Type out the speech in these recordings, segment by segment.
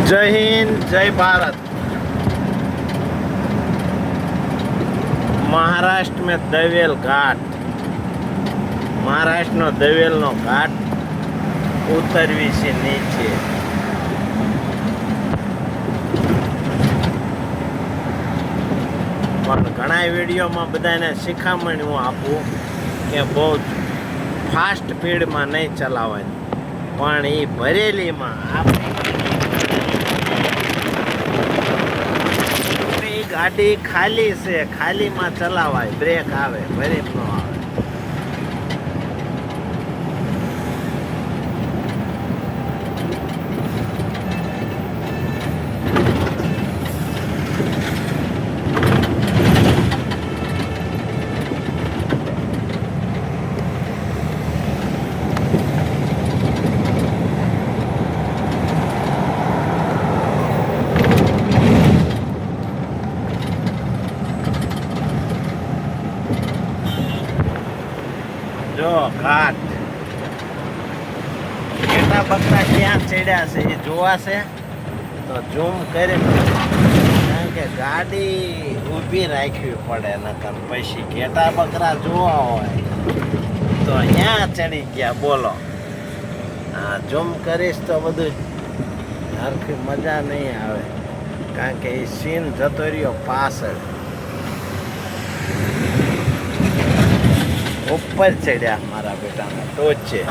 जय हिंद जय भारत। महाराष्ट्र में दवेल घाट, महाराष्ट्र नो दवेल नो घाट उतरवी से नीचे। પણ ઘણા વિડીયોમાં બધાને શિખામણ હું આપું કે બહુ ફાસ્ટ સ્પીડમાં નહીં ચલાવવાની, પણ એ ભરેલીમાં આપણી ગાડી ખાલી છે, ખાલીમાં ચલાવાય, બ્રેક આવે, બ્રેક ન આવે. જો ઘાટ કેટલા બકરા ક્યાં ચડ્યા છે એ જોવાશે તો ઝૂમ કરી, કારણ કે ગાડી ઊભી રાખવી પડે, નકર પછી ઘેટા બકરા જોવા હોય તો અહીંયા ચડી ગયા. બોલો, હા ઝૂમ કરીશ તો બધું હરખી મજા નહીં આવે, કારણ કે એ સીન જતો રહ્યો પાછળ. ઉપર ચડ્યા મારા બેટાના ટોચે.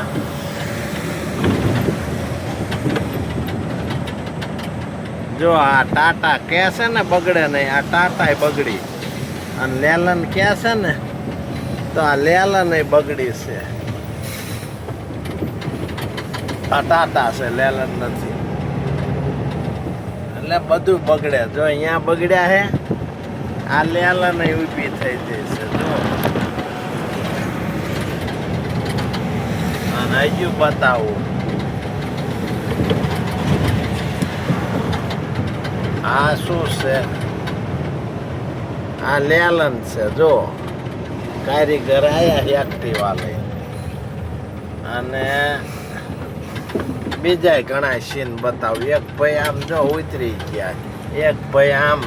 જો આ ટાટા કે છે ને બગડે નહીં, આ ટાટા બગડી, અને લેલન કે છે ને તો આ લેલન બગડી છે. આ ટાટા છે, લેલન નથી, એટલે બધું બગડે. જો અહીંયા બગડ્યા હે, આ લેલન ઊભી થઈ જશે. જો હજુ બતાવું, આ શું છે? આ લેલન છે. જો કારીગર આયા એક્ટિવા લઈ, અને બીજા ઘણા સીન બતાવું. એક ભાઈ આમ જો ઉતરી ગયા, એક ભાઈ આમ.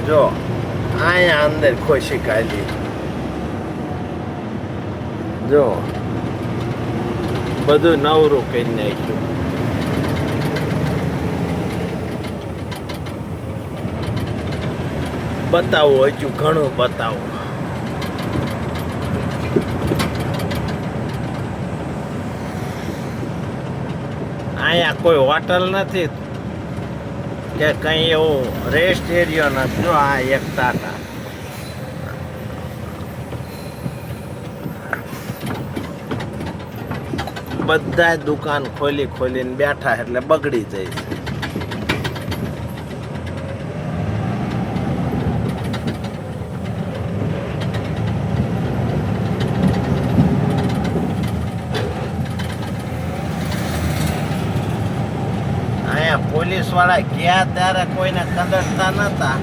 જો અહીંયા અંદર ખુશી કાઢી. જો બધું નવરું કરી નાખ્યું. બતાવું, હજુ ઘણું બતાવું. અહીંયા કોઈ હોટલ નથી કે કઈ એવું રેસ્ટ એરિયો નથી. જો આ એક ટાટા, બધા દુકાન ખોલી ખોલીને બેઠા એટલે બગડી જાય છે. પોલીસ વાળા ગયા ત્યારે કોઈને કદરતા નતા,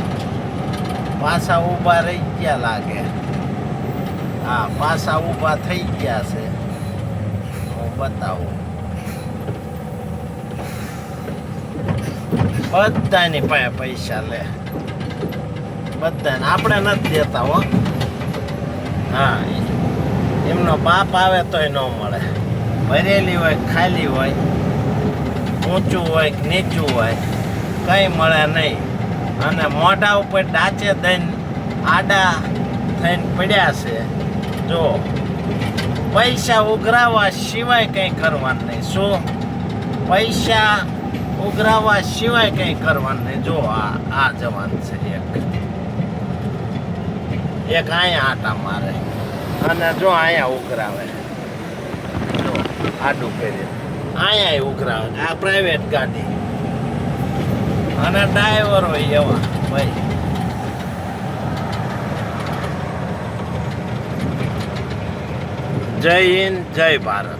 પાછા ઊભા રહી ગયા લાગે. હા, પાછા ઊભા થઈ ગયા છે. હું બતાવું, બધાની પાસે પૈસા લે, બધાને. આપણે નથી દેતા હો. હા, એમનો બાપ આવે તોય ન મળે. ભરેલી હોય, ખાલી હોય, ઊંચું હોય કે નીચું હોય, કંઈ મળે નહીં. અને મોઢા ઉપર ડાચે દઈને આડા થઈને પડ્યા છે. જો પૈસા ઉઘરાવવા સિવાય કંઈ કરવાનું નહીં. શું? પૈસા ઉઘરાવવા સિવાય કંઈ કરવાનું નહીં. જો આ જવાન છે, એક અહીંયા આટા મારે, અને જો અહીંયા ઉઘરાવે. જો આડું કરી અહીંયા ઉઘરાવે. આ પ્રાઇવેટ ગાડી, અને ડ્રાઈવર હોય એવા ભાઈ. જય હિન્દ જય ભારત.